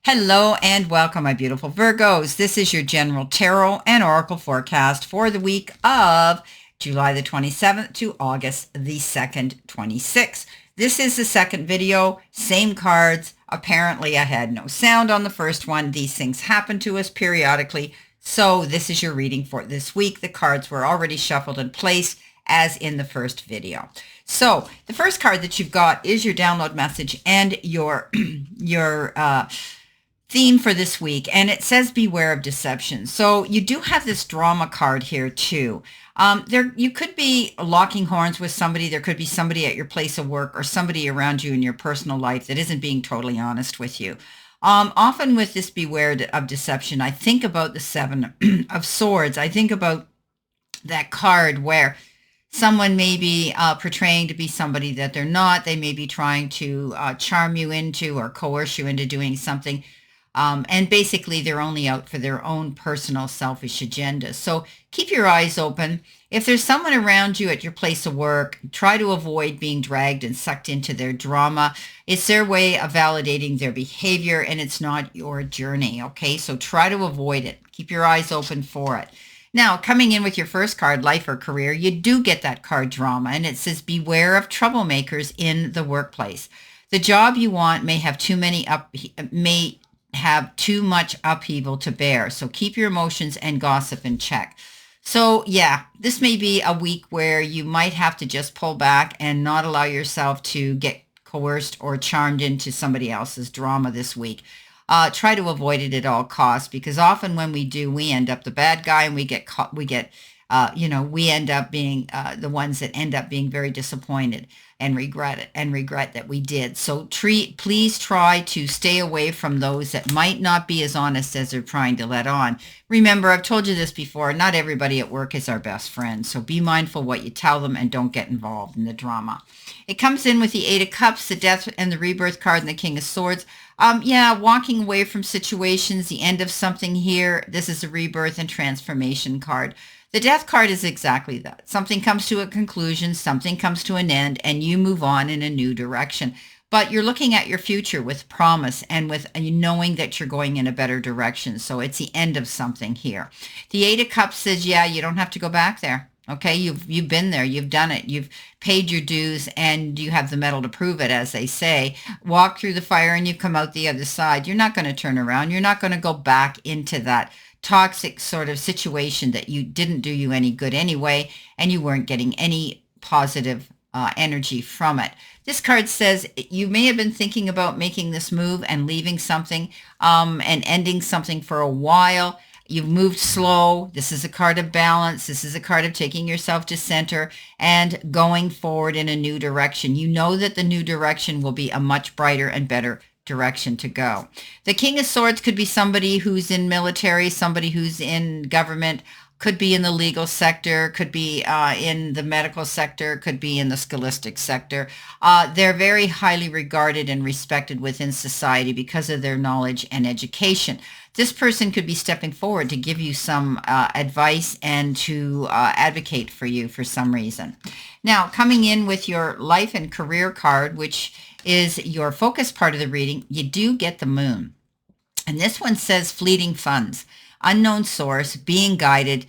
Hello and welcome, my beautiful Virgos. This is your general tarot and oracle forecast for the week of July the 27th to August the 2nd, 26. This is the second video, same cards. Apparently, I had no sound on the first one. These things happen to us periodically. So this is your reading for this week. The cards were already shuffled and placed as in the first video. So the first card that you've got is your download message and your theme for this week, and it says beware of deception. So you do have this drama card here too. You could be locking horns with somebody. There could be somebody at your place of work or somebody around you in your personal life that isn't being totally honest with you. Often with this beware of deception, I think about the Seven of Swords. I think about that card where someone may be portraying to be somebody that they're not. They may be trying to charm you into or coerce you into doing something. And basically, they're only out for their own personal selfish agenda. So keep your eyes open. If there's someone around you at your place of work, try to avoid being dragged and sucked into their drama. It's their way of validating their behavior, and it's not your journey, okay? So try to avoid it. Keep your eyes open for it. Now, coming in with your first card, life or career, you do get that card drama, and it says beware of troublemakers in the workplace. The job you want may have too much upheaval to bear. So keep your emotions and gossip in check. So yeah, this may be a week where you might have to just pull back and not allow yourself to get coerced or charmed into somebody else's drama this week. Try to avoid it at all costs, because often when we do, we end up the bad guy, and we end up being the ones that end up being very disappointed and regret that we did. So please try to stay away from those that might not be as honest as they're trying to let on. Remember, I've told you this before, not everybody at work is our best friend. So be mindful what you tell them and don't get involved in the drama. It comes in with the Eight of Cups, the Death and the Rebirth card, and the King of Swords. Walking away from situations, the end of something here. This is a rebirth and transformation card. The Death card is exactly that. Something comes to a conclusion, something comes to an end, and you move on in a new direction. But you're looking at your future with promise and with knowing that you're going in a better direction. So it's the end of something here. The Eight of Cups says, yeah, you don't have to go back there. Okay, you've been there, you've done it, you've paid your dues, and you have the metal to prove it, as they say. Walk through the fire and you come out the other side. You're not going to turn around. You're not going to go back into that toxic sort of situation that you didn't do you any good anyway, and you weren't getting any positive energy from it. This card says you may have been thinking about making this move and leaving something and ending something for a while. You've moved slow. This is a card of balance. This is a card of taking yourself to center and going forward in a new direction. You know that the new direction will be a much brighter and better direction to go. The King of Swords could be somebody who's in military, somebody who's in government, could be in the legal sector, could be in the medical sector, could be in the scholastic sector. They're very highly regarded and respected within society because of their knowledge and education. This person could be stepping forward to give you some advice and to advocate for you for some reason. Now, coming in with your life and career card, which is your focus part of the reading, you do get the Moon. And this one says fleeting funds, unknown source, being guided.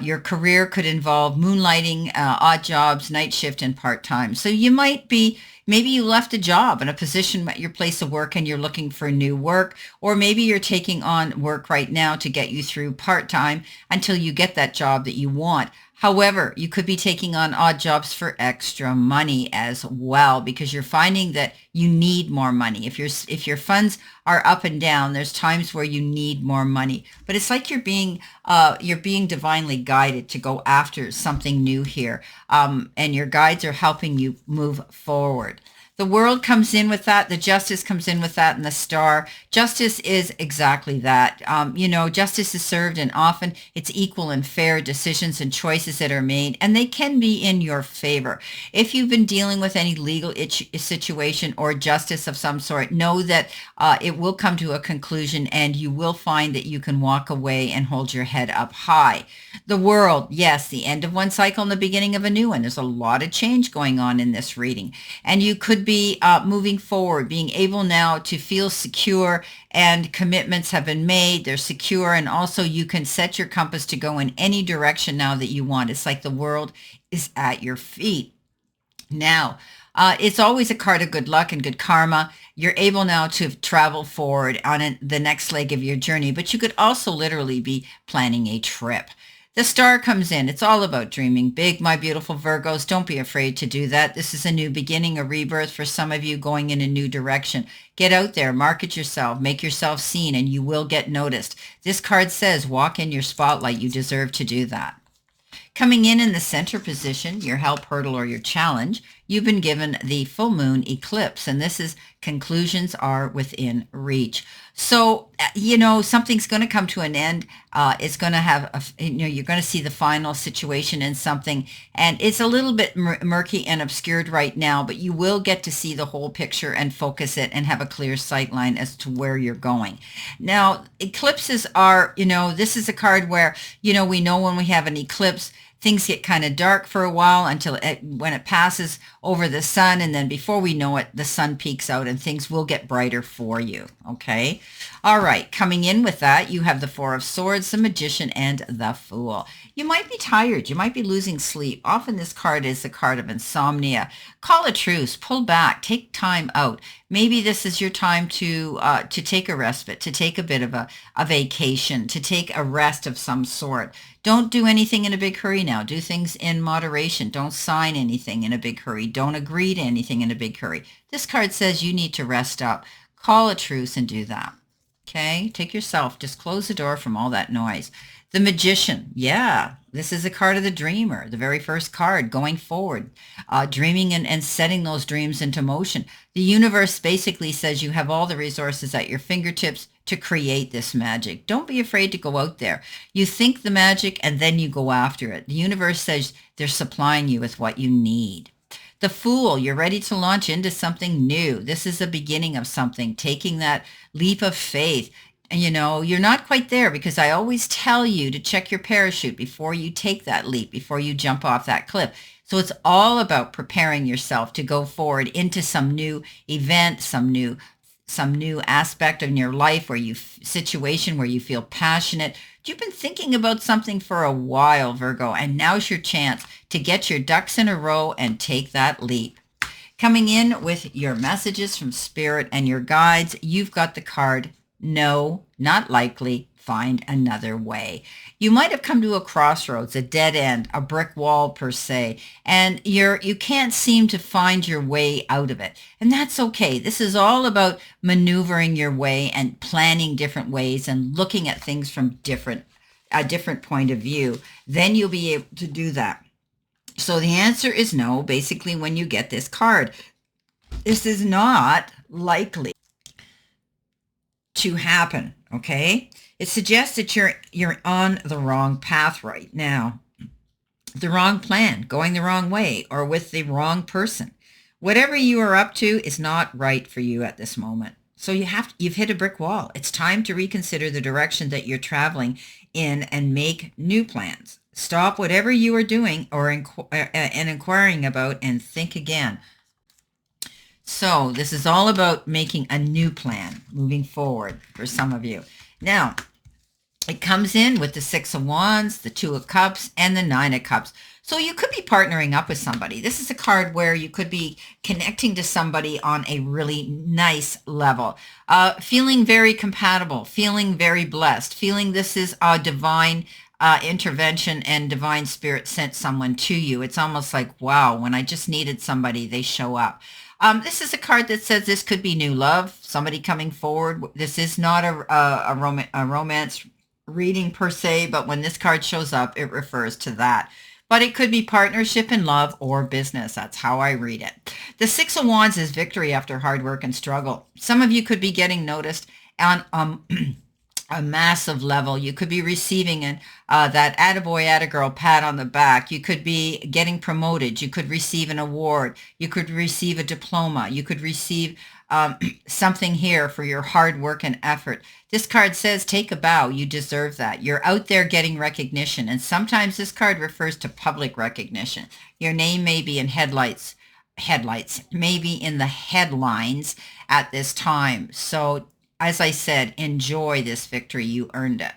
Your career could involve moonlighting, odd jobs, night shift, and part-time. So you might be, maybe you left a job and a position at your place of work and you're looking for new work, or maybe you're taking on work right now to get you through part-time until you get that job that you want. However, you could be taking on odd jobs for extra money as well, because you're finding that you need more money. If your funds are up and down, there's times where you need more money. But it's like you're being divinely guided to go after something new here, and your guides are helping you move forward. The World comes in with that. The Justice comes in with that, and the Star. Justice is exactly that. Justice is served, and often it's equal and fair decisions and choices that are made, and they can be in your favor. If you've been dealing with any legal situation or justice of some sort, know that it will come to a conclusion, and you will find that you can walk away and hold your head up high. The World, yes, the end of one cycle and the beginning of a new one. There's a lot of change going on in this reading, and you could be moving forward, being able now to feel secure, and commitments have been made. They're secure, and also you can set your compass to go in any direction now that you want. It's like the world is at your feet. Now, it's always a card of good luck and good karma. You're able now to travel forward on the next leg of your journey, but you could also literally be planning a trip. The star comes in. It's all about dreaming big, my beautiful Virgos. Don't be afraid to do that. This is a new beginning, a rebirth for some of you going in a new direction. Get out there, market yourself, make yourself seen, and you will get noticed. This card says, walk in your spotlight. You deserve to do that. Coming in the center position, your help, hurdle, or your challenge, you've been given the full moon eclipse, and this is conclusions are within reach. So, something's going to come to an end. It's going to have, you're going to see the final situation in something, and it's a little bit murky and obscured right now, but you will get to see the whole picture and focus it and have a clear sight line as to where you're going. Now, eclipses are, this is a card where, we know when we have an eclipse, things get kind of dark for a while until when it passes over the sun, and then before we know it, the sun peaks out and things will get brighter for you, okay? All right, coming in with that, you have the Four of Swords, the Magician, and the Fool. You might be tired. You might be losing sleep. Often this card is a card of insomnia. Call a truce. Pull back. Take time out. Maybe this is your time to take a respite, to take a bit of a vacation, to take a rest of some sort. Don't do anything in a big hurry now. Do things in moderation. Don't sign anything in a big hurry. Don't agree to anything in a big hurry. This card says you need to rest up. Call a truce and do that. Okay? Take yourself. Just close the door from all that noise. The Magician. Yeah, this is a card of the dreamer, the very first card, going forward, dreaming and setting those dreams into motion. The universe basically says you have all the resources at your fingertips to create this magic. Don't be afraid to go out there. You think the magic and then you go after it. The universe says they're supplying you with what you need. The Fool, you're ready to launch into something new. This is the beginning of something, taking that leap of faith. You're not quite there because I always tell you to check your parachute before you take that leap, before you jump off that cliff. So it's all about preparing yourself to go forward into some new event, some new aspect of your life situation where you feel passionate. You've been thinking about something for a while, Virgo, and now's your chance to get your ducks in a row and take that leap. Coming in with your messages from Spirit and your guides, you've got the card, No, Not Likely, Find Another Way. You might have come to a crossroads, a dead end, a brick wall per se, and you can't seem to find your way out of it. And that's okay. This is all about maneuvering your way and planning different ways and looking at things from a different point of view. Then you'll be able to do that. So the answer is no, basically, when you get this card. This is not likely to happen, okay? It suggests that you're on the wrong path right now, the wrong plan, going the wrong way, or with the wrong person. Whatever you are up to is not right for you at this moment. So you've hit a brick wall. It's time to reconsider the direction that you're traveling in and make new plans. Stop whatever you are doing and inquiring about and think again. So this is all about making a new plan moving forward for some of you. Now, it comes in with the Six of Wands, the Two of Cups, and the Nine of Cups. So you could be partnering up with somebody. This is a card where you could be connecting to somebody on a really nice level, feeling very compatible, feeling very blessed, feeling this is a divine intervention and divine spirit sent someone to you. It's almost like, wow, when I just needed somebody, they show up. This is a card that says this could be new love, somebody coming forward. This is not a romance reading per se, but when this card shows up, it refers to that. But it could be partnership in love or business. That's how I read it. The Six of Wands is victory after hard work and struggle. Some of you could be getting noticed on a massive level. You could be receiving that attaboy, attagirl pat on the back. You could be getting promoted. You could receive an award. You could receive a diploma. You could receive something here for your hard work and effort. This card says, take a bow. You deserve that. You're out there getting recognition. And sometimes this card refers to public recognition. Your name may be in headlights headlights, maybe in the headlines at this time. So, as I said, enjoy this victory. You earned it.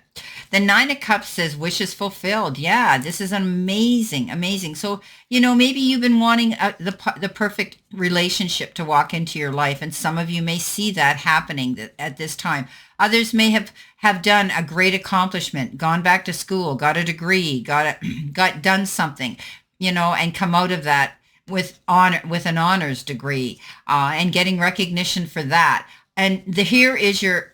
The Nine of Cups says wishes fulfilled. Yeah, this is amazing, amazing. So, maybe you've been wanting the perfect relationship to walk into your life, and some of you may see that happening at this time. Others may have done a great accomplishment, gone back to school, got a degree, got done something, and come out of that with an honors degree, and getting recognition for that. And here is your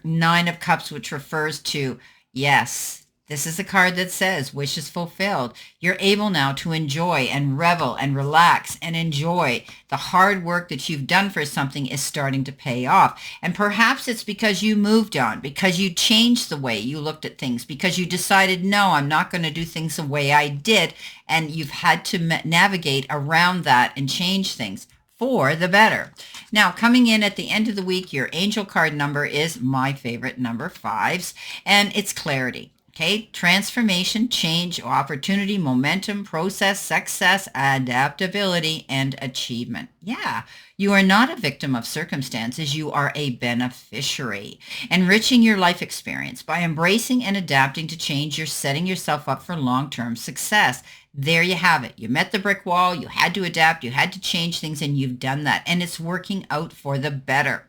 Nine of Cups, which refers to, yes, this is a card that says wishes fulfilled. You're able now to enjoy and revel and relax and enjoy. The hard work that you've done for something is starting to pay off. And perhaps it's because you moved on, because you changed the way you looked at things, because you decided, no, I'm not going to do things the way I did. And you've had to navigate around that and change things for the better. Now, coming in at the end of the week, your angel card number is my favorite, number 5s, and it's clarity. Okay, transformation, change, opportunity, momentum, process, success, adaptability, and achievement. Yeah, you are not a victim of circumstances. You are a beneficiary. Enriching your life experience by embracing and adapting to change, you're setting yourself up for long-term success. There you have it. You met the brick wall. You had to adapt. You had to change things, and you've done that. And it's working out for the better.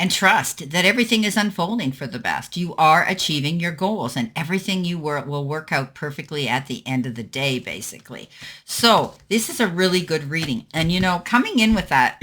And trust that everything is unfolding for the best. You are achieving your goals, and everything will work out perfectly at the end of the day, basically. So this is a really good reading. And, coming in with that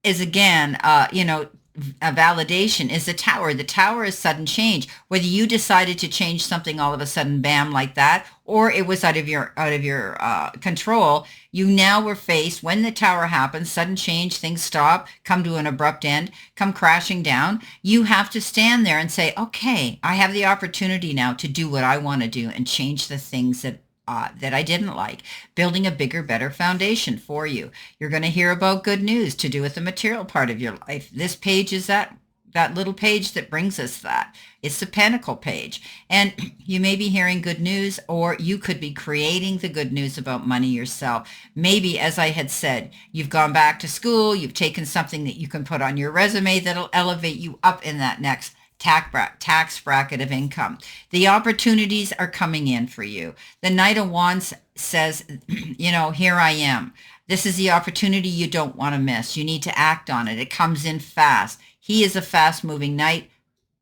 is, again, a validation is the Tower. The Tower is sudden change. Whether you decided to change something all of a sudden, bam, like that, or it was out of your control, you now were faced, when the Tower happens, sudden change, things stop, come to an abrupt end, come crashing down. You have to stand there and say, okay, I have the opportunity now to do what I want to do and change the things that I didn't like, building a bigger, better foundation for you. You're going to hear about good news to do with the material part of your life. This page is that little page that brings us that. It's the Pentacle page. And you may be hearing good news, or you could be creating the good news about money yourself. Maybe, as I had said, you've gone back to school, you've taken something that you can put on your resume that'll elevate you up in that next tax bracket of income. The opportunities are coming in for you. The Knight of Wands says, here I am. This is the opportunity you don't want to miss. You need to act on it. It comes in fast. He is a fast-moving knight.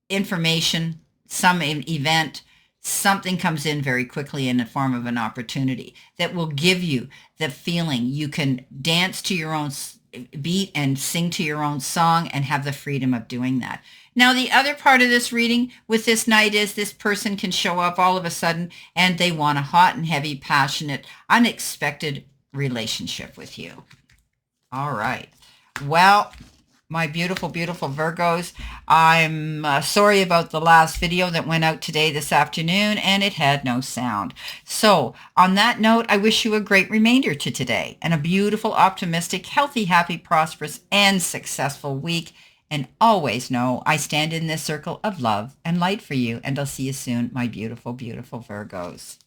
Information, some event, something comes in very quickly in the form of an opportunity that will give you the feeling you can dance to your own beat and sing to your own song and have the freedom of doing that. Now, the other part of this reading with this knight is this person can show up all of a sudden and they want a hot and heavy, passionate, unexpected relationship with you. All right. Well, my beautiful, beautiful Virgos, I'm sorry about the last video that went out this afternoon, and it had no sound. So on that note, I wish you a great remainder to today and a beautiful, optimistic, healthy, happy, prosperous, and successful week. And always know I stand in this circle of love and light for you, and I'll see you soon, my beautiful, beautiful Virgos.